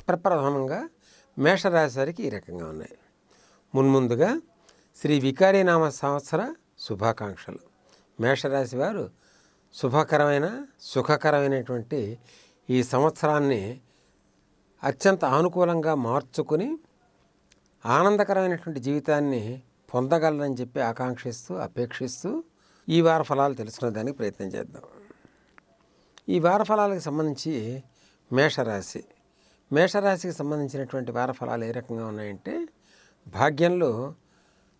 ప్రప్రథమంగా మేషరాశి వారికి ఈ రకంగా ఉన్నాయి. మున్ముందుగా శ్రీ వికారీనామ సంవత్సర శుభాకాంక్షలు. మేషరాశి వారు శుభకరమైన సుఖకరమైనటువంటి ఈ సంవత్సరాన్ని అత్యంత అనుకూలంగా మార్చుకుని ఆనందకరమైనటువంటి జీవితాన్ని పొందగలరని చెప్పి ఆకాంక్షిస్తూ అపేక్షిస్తూ ఈ వార ఫలాలు తెలుసుకునే దానికి ప్రయత్నం చేద్దాం. ఈ వార ఫలాలకు సంబంధించి మేషరాశికి సంబంధించినటువంటి వార ఫలాలు ఏ రకంగా ఉన్నాయంటే, భాగ్యంలో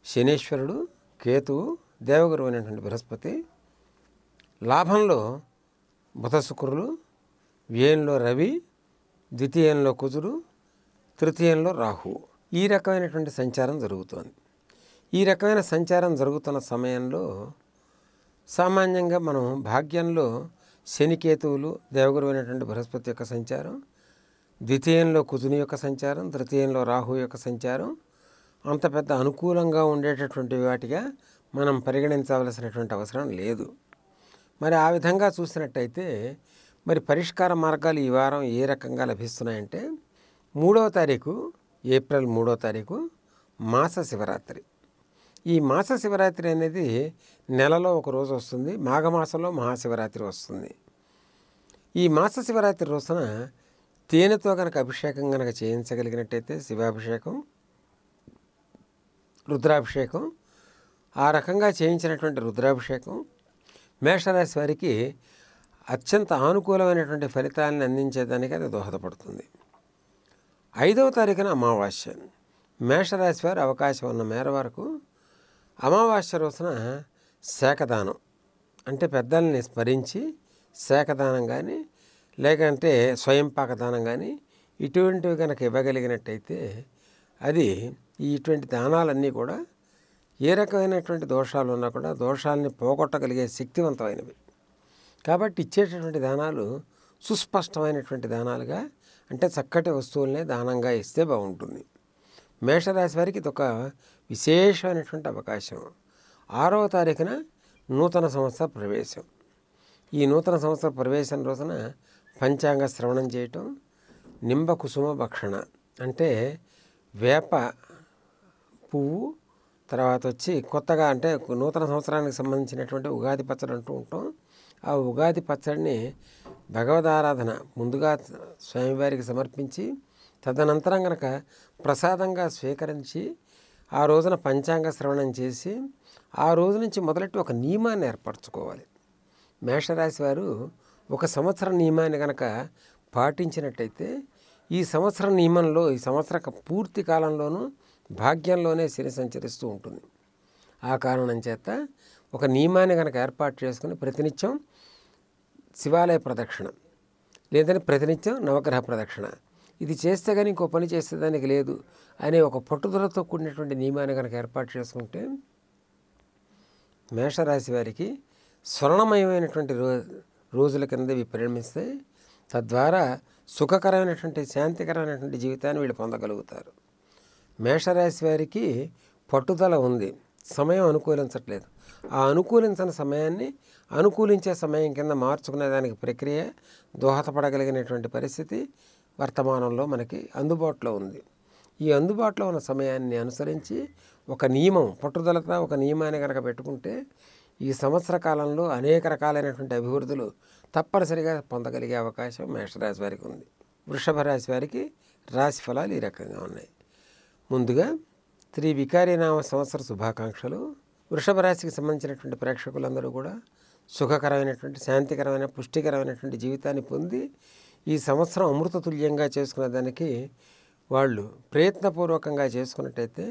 శనీశ్వరుడు, కేతువు, దేవగురు అయినటువంటి బృహస్పతి, లాభంలో బుధ శుక్రులు, వ్యయంలో రవి, ద్వితీయంలో కుజుడు, తృతీయంలో రాహువు. ఈ రకమైనటువంటి సంచారం జరుగుతోంది. ఈ రకమైన సంచారం జరుగుతున్న సమయంలో సామాన్యంగా మనం భాగ్యంలో శనికేతువులు, దేవగురు అయినటువంటి బృహస్పతి యొక్క సంచారం, ద్వితీయంలో కుజుని యొక్క సంచారం, తృతీయంలో రాహు యొక్క సంచారం అంత పెద్ద అనుకూలంగా ఉండేటటువంటి వాటిగా మనం పరిగణించవలసినటువంటి అవసరం లేదు. మరి ఆ విధంగా చూసినట్టయితే మరి పరిష్కార మార్గాలు ఈ వారం ఏ రకంగా లభిస్తున్నాయంటే, 3వ తారీఖు ఏప్రిల్ 3వ తారీఖు మాస శివరాత్రి. ఈ మాస శివరాత్రి అనేది నెలలో ఒక రోజు వస్తుంది. మాఘమాసంలో మహాశివరాత్రి వస్తుంది. ఈ మాస శివరాత్రి రోజున తేనెతో కనుక అభిషేకం కనుక చేయించగలిగినట్టయితే, శివాభిషేకం, రుద్రాభిషేకం, ఆ రకంగా చేయించినటువంటి రుద్రాభిషేకం మేషరాశి వారికి అత్యంత అనుకూలమైనటువంటి ఫలితాలను అందించేదానికి అది దోహదపడుతుంది. 5వ తారీఖున అమావాస్య. మేషరాశి వారు అవకాశం ఉన్న మేర వరకు అమావాస్య రోజున శాఖదానం అంటే పెద్దల్ని స్మరించి శాఖదానం కానీ లేకంటే స్వయంపాక దానం కానీ ఇటువంటివి కనుక ఇవ్వగలిగినట్టయితే అది ఇటువంటి దానాలన్నీ కూడా ఏ రకమైనటువంటి దోషాలు ఉన్నా కూడా దోషాలని పోగొట్టగలిగే శక్తివంతమైనవి. కాబట్టి ఇచ్చేటటువంటి దానాలు సుస్పష్టమైనటువంటి దానాలుగా, అంటే చక్కటి వస్తువులనే దానంగా ఇస్తే బాగుంటుంది. మేషరాశి వారికి ఇది ఒక విశేషమైనటువంటి అవకాశం. 6వ తారీఖున నూతన సంవత్సర ప్రవేశం. ఈ నూతన సంవత్సర ప్రవేశం రోజున పంచాంగ శ్రవణం చేయటం, నింబ కుసుమ భక్షణ అంటే వేప పువ్వు, తర్వాత వచ్చి కొత్తగా అంటే నూతన సంవత్సరానికి సంబంధించినటువంటి ఉగాది పచ్చడి అంటూ ఉంటాం. ఆ ఉగాది పచ్చడిని భగవదారాధన ముందుగా స్వామివారికి సమర్పించి తదనంతరం కనుక ప్రసాదంగా స్వీకరించి ఆ రోజున పంచాంగ శ్రవణం చేసి ఆ రోజు నుంచి మొదలెట్టి ఒక నియమాన్ని ఏర్పరచుకోవాలి. మేషరాశి వారు ఒక సంవత్సర నియమాన్ని కనుక పాటించినట్టయితే ఈ సంవత్సర నియమంలో ఈ సంవత్సర పూర్తి కాలంలోనూ భాగ్యంలోనే శని సంచరిస్తూ ఉంటుంది. ఆ కారణం చేత ఒక నియమాన్ని కనుక ఏర్పాటు చేసుకుని ప్రతినిత్యం శివాలయ ప్రదక్షిణ లేదని ప్రతినిత్యం నవగ్రహ ప్రదక్షిణ ఇది చేస్తే కానీ ఇంకో పని చేసేదానికి లేదు అనే ఒక పట్టుదలతో కూడినటువంటి నియమాన్ని కనుక ఏర్పాటు చేసుకుంటే మేషరాశి వారికి స్వర్ణమయమైనటువంటి రోజుల కింద ఇవి పరిణమిస్తాయి. తద్వారా సుఖకరమైనటువంటి శాంతికరమైనటువంటి జీవితాన్ని వీళ్ళు పొందగలుగుతారు. మేషరాశి వారికి పట్టుదల ఉంది, సమయం అనుకూలించట్లేదు. ఆ అనుకూలించని సమయాన్ని అనుకూలించే సమయం కింద మార్చుకునే దానికి ప్రక్రియ దోహదపడగలిగినటువంటి పరిస్థితి వర్తమానంలో మనకి అందుబాటులో ఉంది. ఈ అందుబాటులో ఉన్న సమయాన్ని అనుసరించి ఒక నియమం పట్టుదలతో ఒక నియమాన్ని కనుక పెట్టుకుంటే ఈ సంవత్సర కాలంలో అనేక రకాలైనటువంటి అభివృద్ధులు తప్పనిసరిగా పొందగలిగే అవకాశం మేషరాశి వారికి ఉంది. వృషభ రాశి వారికి రాశి ఫలాలు ఈ రకంగా ఉన్నాయి. ముందుగా శ్రీ వికారీనామ సంవత్సర శుభాకాంక్షలు. వృషభ రాశికి సంబంధించినటువంటి ప్రేక్షకులందరూ కూడా సుఖకరమైనటువంటి శాంతికరమైన పుష్టికరమైనటువంటి జీవితాన్ని పొంది ఈ సంవత్సరం అమృతతుల్యంగా చేసుకునే దానికి వాళ్ళు ప్రయత్నపూర్వకంగా చేసుకున్నట్టయితే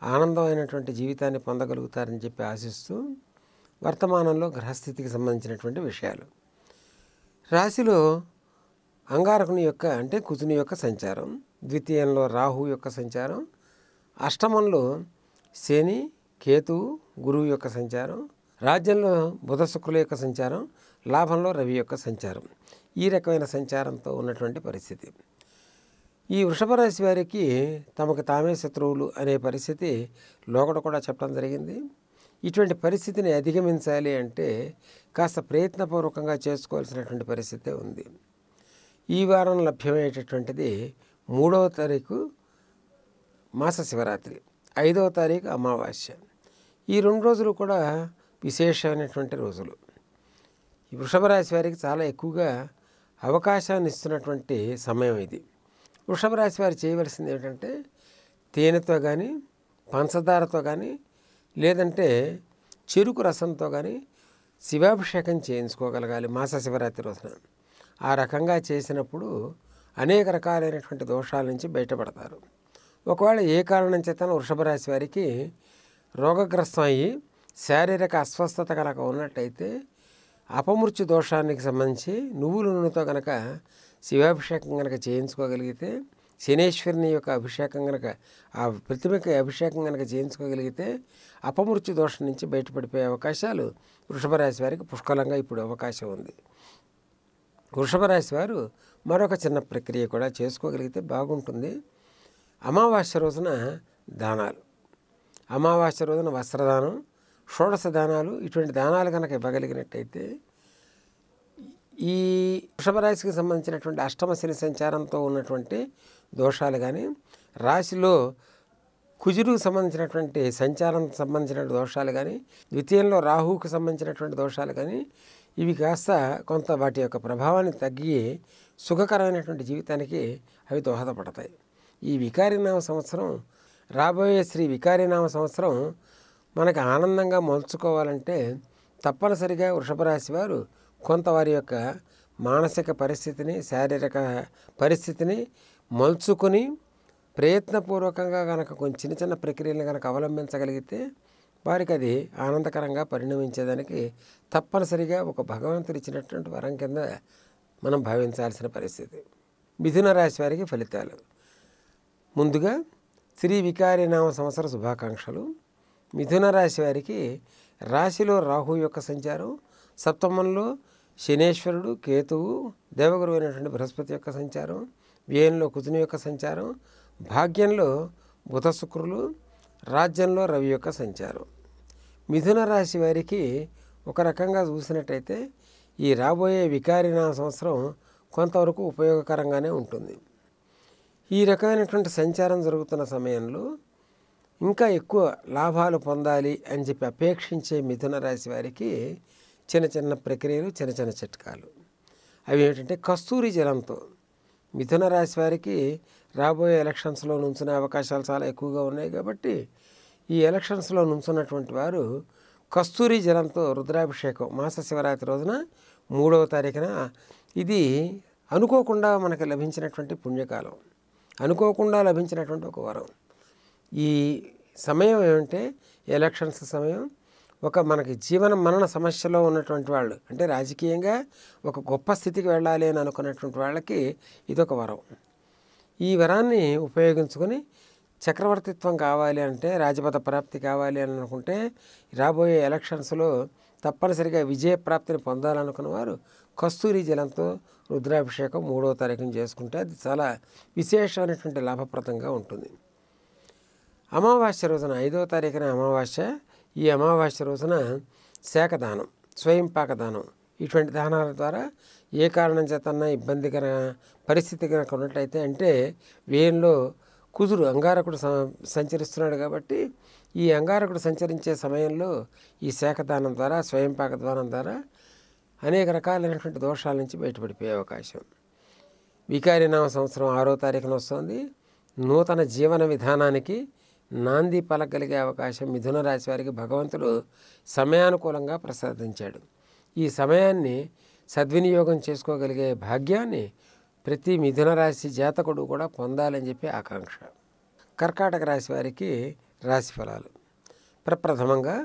ఆనందమైనటువంటి జీవితాన్ని పొందగలుగుతారని చెప్పి ఆశిస్తూ వర్తమానంలో గ్రహస్థితికి సంబంధించినటువంటి విషయాలు. రాశిలో అంగారకుని యొక్క అంటే కుజుని యొక్క సంచారం, ద్వితీయంలో రాహు యొక్క సంచారం, అష్టమంలో శని కేతువు గురువు యొక్క సంచారం, రాజ్యంలో బుధ శుక్రుల యొక్క సంచారం, లాభంలో రవి యొక్క సంచారం. ఈ రకమైన సంచారంతో ఉన్నటువంటి పరిస్థితి. ఈ వృషభ రాశి వారికి తమకు తామే శత్రువులు అనే పరిస్థితి లోగడ కూడా చెప్పడం జరిగింది. ఇటువంటి పరిస్థితిని అధిగమించాలి అంటే కాస్త ప్రయత్నపూర్వకంగా చేసుకోవాల్సినటువంటి పరిస్థితే ఉంది. ఈ వారం లభ్యమయ్యేటటువంటిది 3వ తారీఖు మాస శివరాత్రి, 5వ తారీఖు అమావాస్య. ఈ 2 రోజులు కూడా విశేషమైనటువంటి రోజులు. ఈ వృషభ రాశి వారికి చాలా ఎక్కువగా అవకాశాన్ని ఇస్తున్నటువంటి సమయం ఇది. వృషభ రాశి వారు చేయవలసింది ఏమిటంటే తేనెతో కానీ, పంచదారతో కానీ, లేదంటే చెరుకు రసంతో కానీ శివాభిషేకం చేయించుకోగలగాలి మాస శివరాత్రి రోజున. ఆ రకంగా చేసినప్పుడు అనేక రకాలైనటువంటి దోషాల నుంచి బయటపడతారు. ఒకవేళ ఏ కారణం చేత వృషభ రాశి వారికి రోగగ్రస్తం అయ్యి శారీరక అస్వస్థత కనుక ఉన్నట్టయితే అపమృత్యు దోషానికి సంబంధించి నువ్వుల నూనెతో కనుక శివాభిషేకం కనుక చేయించుకోగలిగితే, శనేశ్వరుని యొక్క అభిషేకం కనుక ఆ ప్రతిమకి అభిషేకం కనుక చేయించుకోగలిగితే అపమృత్యు దోషం నుంచి బయటపడిపోయే అవకాశాలు వృషభ రాశి వారికి పుష్కలంగా ఇప్పుడు అవకాశం ఉంది. వృషభ రాశి వారు మరొక చిన్న ప్రక్రియ కూడా చేసుకోగలిగితే బాగుంటుంది. అమావాస్య రోజున దానాలు, అమావాస్య రోజున వస్త్రదానం, షోడశ దానాలు, ఇటువంటి దానాలు కనుక ఇవ్వగలిగినట్టయితే ఈ వృషభ రాశికి సంబంధించినటువంటి అష్టమ శని సంచారంతో ఉన్నటువంటి దోషాలు కానీ, రాశిలో కుజుడుకు సంబంధించినటువంటి సంచారం సంబంధించిన దోషాలు కానీ, ద్వితీయంలో రాహువుకు సంబంధించినటువంటి దోషాలు కానీ, ఇవి కాస్త కొంత వాటి యొక్క ప్రభావాన్ని తగ్గి సుఖకరమైనటువంటి జీవితానికి అవి దోహదపడతాయి. ఈ వికారినామ సంవత్సరం, రాబోయే శ్రీ వికారినామ సంవత్సరం మనకు ఆనందంగా మలుచుకోవాలంటే తప్పనిసరిగా వృషభ రాశి వారు కొంత వారి యొక్క మానసిక పరిస్థితిని, శారీరక పరిస్థితిని మలుచుకొని ప్రయత్నపూర్వకంగా కనుక కొంచెం చిన్న చిన్న ప్రక్రియలను కనుక అవలంబించగలిగితే వారికి అది ఆనందకరంగా పరిణమించేదానికి తప్పనిసరిగా ఒక భగవంతుడు ఇచ్చినటువంటి వరం కింద మనం భావించాల్సిన పరిస్థితి. మిథున రాశి వారికి ఫలితాలు. ముందుగా శ్రీ వికారినామ సంవత్సర శుభాకాంక్షలు. మిథున రాశి వారికి రాశిలో రాహు యొక్క సంచారం, సప్తమంలో శనేశ్వరుడు, కేతువు, దేవగురు అయినటువంటి బృహస్పతి యొక్క సంచారం, వ్యయంలో కుజుని యొక్క సంచారం, భాగ్యంలో బుధ శుక్రులు, రాజ్యంలో రవి యొక్క సంచారం. మిథున రాశి వారికి ఒక రకంగా చూసినట్టయితే ఈ రాబోయే వికారినామ సంవత్సరం కొంతవరకు ఉపయోగకరంగానే ఉంటుంది. ఈ రకమైనటువంటి సంచారం జరుగుతున్న సమయంలో ఇంకా ఎక్కువ లాభాలు పొందాలి అని చెప్పి అపేక్షించే మిథున రాశి వారికి చిన్న చిన్న ప్రక్రియలు, చిన్న చిన్న చిట్కాలు. అవి ఏమిటంటే కస్తూరి జలంతో మిథున రాశి వారికి రాబోయే ఎలక్షన్స్లో నుంచునే అవకాశాలు చాలా ఎక్కువగా ఉన్నాయి కాబట్టి ఈ ఎలక్షన్స్లో నుంచున్నటువంటి వారు కస్తూరి జలంతో రుద్రాభిషేకం మాస శివరాత్రి రోజున 3వ తారీఖున, ఇది అనుకోకుండా మనకు లభించినటువంటి పుణ్యకాలం, అనుకోకుండా లభించినటువంటి ఒక వరం. ఈ సమయం ఏమంటే ఎలక్షన్స్ సమయం. ఒక మనకి జీవన మరణ సమస్యలో ఉన్నటువంటి వాళ్ళు, అంటే రాజకీయంగా ఒక గొప్ప స్థితికి వెళ్ళాలి అని అనుకున్నటువంటి వాళ్ళకి ఇదొక వరం. ఈ వరాన్ని ఉపయోగించుకొని చక్రవర్తిత్వం కావాలి అంటే, రాజపద ప్రాప్తి కావాలి అని అనుకుంటే, రాబోయే ఎలక్షన్స్లో తప్పనిసరిగా విజయప్రాప్తిని పొందాలనుకున్న వారు కస్తూరి జలంతో రుద్రాభిషేకం 3వ తారీఖున చేసుకుంటే అది చాలా విశేషమైనటువంటి లాభప్రదంగా ఉంటుంది. అమావాస్య రోజున 5వ తారీఖున అమావాస్య. ఈ అమావాస్య రోజున శాఖదానం, స్వయం పాకదానం, ఇటువంటి దానాల ద్వారా ఏ కారణం చేతన్నా ఇబ్బందికర పరిస్థితి కనుక ఉన్నట్లయితే, అంటే వ్యయంలో కుజుడు అంగారకుడు సంచరిస్తున్నాడు కాబట్టి ఈ అంగారకుడు సంచరించే సమయంలో ఈ శాఖదానం ద్వారా, స్వయం పాకదానం ద్వారా అనేక రకాలైనటువంటి దోషాల నుంచి బయటపడిపోయే అవకాశం. వికారినామ సంవత్సరం 6వ తారీఖున వస్తుంది. నూతన జీవన విధానానికి నాంది పలకగలిగే అవకాశం మిథున రాశి వారికి భగవంతుడు సమయానుకూలంగా ప్రసాదించాడు. ఈ సమయాన్ని సద్వినియోగం చేసుకోగలిగే భాగ్యాన్ని ప్రతి మిథున రాశి జాతకుడు కూడా పొందాలని చెప్పి ఆకాంక్ష. కర్కాటక రాశి వారికి రాశి ఫలాలు. ప్రప్రథమంగా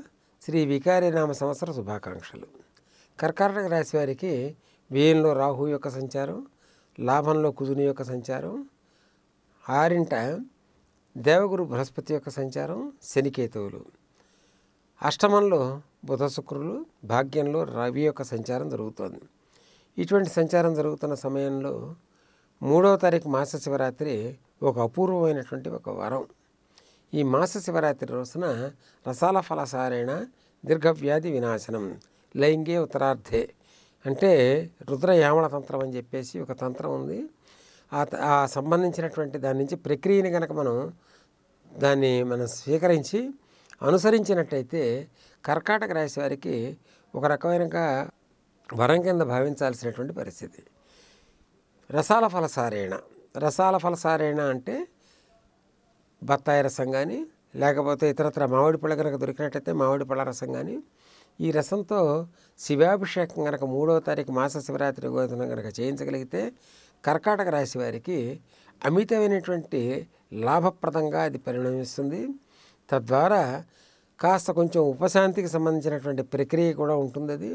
శ్రీ వికారినామ సంవత్సర శుభాకాంక్షలు. కర్కాటక రాశి వారికి వ్యయంలో రాహు యొక్క సంచారం, లాభంలో కుజుని యొక్క సంచారం, 6ంట దేవగురు బృహస్పతి యొక్క సంచారం, శనికేతువులు, అష్టమంలో బుధ శుక్రులు, భాగ్యంలో రవి యొక్క సంచారం జరుగుతోంది. ఇటువంటి సంచారం జరుగుతున్న సమయంలో 3వ తారీఖు మాస శివరాత్రి ఒక అపూర్వమైనటువంటి ఒక వరం. ఈ మాస శివరాత్రి రోజున రసాల ఫలసారేణ దీర్ఘవ్యాధి వినాశనం లైంగే ఉత్తరార్ధే అంటే రుద్రయామల తంత్రం అని చెప్పేసి ఒక తంత్రం ఉంది. ఆ సంబంధించినటువంటి దాని నుంచి ప్రక్రియని కనుక మనం స్వీకరించి అనుసరించినట్టయితే కర్కాటక రాశి వారికి ఒక రకమైన వరం కింద భావించాల్సినటువంటి పరిస్థితి. రసాల ఫలసారేణ అంటే బత్తాయి రసం కానీ లేకపోతే ఇతరత్ర మామిడి పళ్ళ కనుక దొరికినట్టయితే మామిడి పళ్ళ రసం కానీ ఈ రసంతో శివాభిషేకం కనుక 3వ తారీఖు మాస శివరాత్రి రోజున కనుక చేయించగలిగితే కర్కాటక రాశి వారికి అమితమైనటువంటి లాభప్రదంగా అది పరిణమిస్తుంది. తద్వారా కాస్త కొంచెం ఉపశాంతికి సంబంధించినటువంటి ప్రక్రియ కూడా ఉంటుంది. అది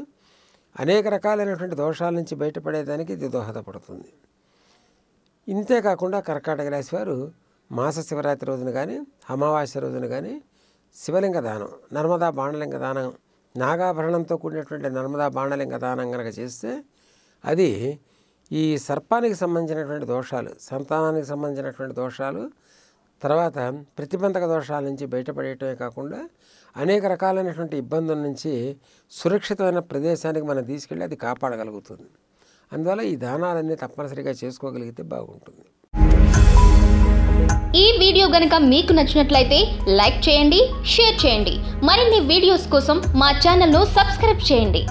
అనేక రకాలైనటువంటి దోషాల నుంచి బయటపడేదానికి ఇది దోహదపడుతుంది. ఇంతేకాకుండా కర్కాటక రాశి వారు మాస శివరాత్రి రోజున కానీ అమావాస్య రోజున కానీ శివలింగ దానం, నర్మదా బాణలింగ దానం, నాగాభరణంతో కూడినటువంటి నర్మదా బాణలింగ దానం కనుక చేస్తే అది ఈ సర్పానికి సంబంధించినటువంటి దోషాలు, సంతానానికి సంబంధించినటువంటి దోషాలు, తర్వాత ప్రతిబంధక దోషాల నుంచి బయటపడేయటమే కాకుండా అనేక రకాలైనటువంటి ఇబ్బందుల నుంచి సురక్షితమైన ప్రదేశానికి మనం తీసుకెళ్ళి అది కాపాడగలుగుతుంది. అందువల్ల ఈ దానాలన్నీ తప్పనిసరిగా చేసుకోగలిగితే బాగుంటుంది. ఈ వీడియో గనుక మీకు నచ్చినట్లయితే లైక్ చేయండి, షేర్ చేయండి. మరిన్ని వీడియోస్ కోసం మా ఛానల్ను సబ్స్క్రైబ్ చేయండి.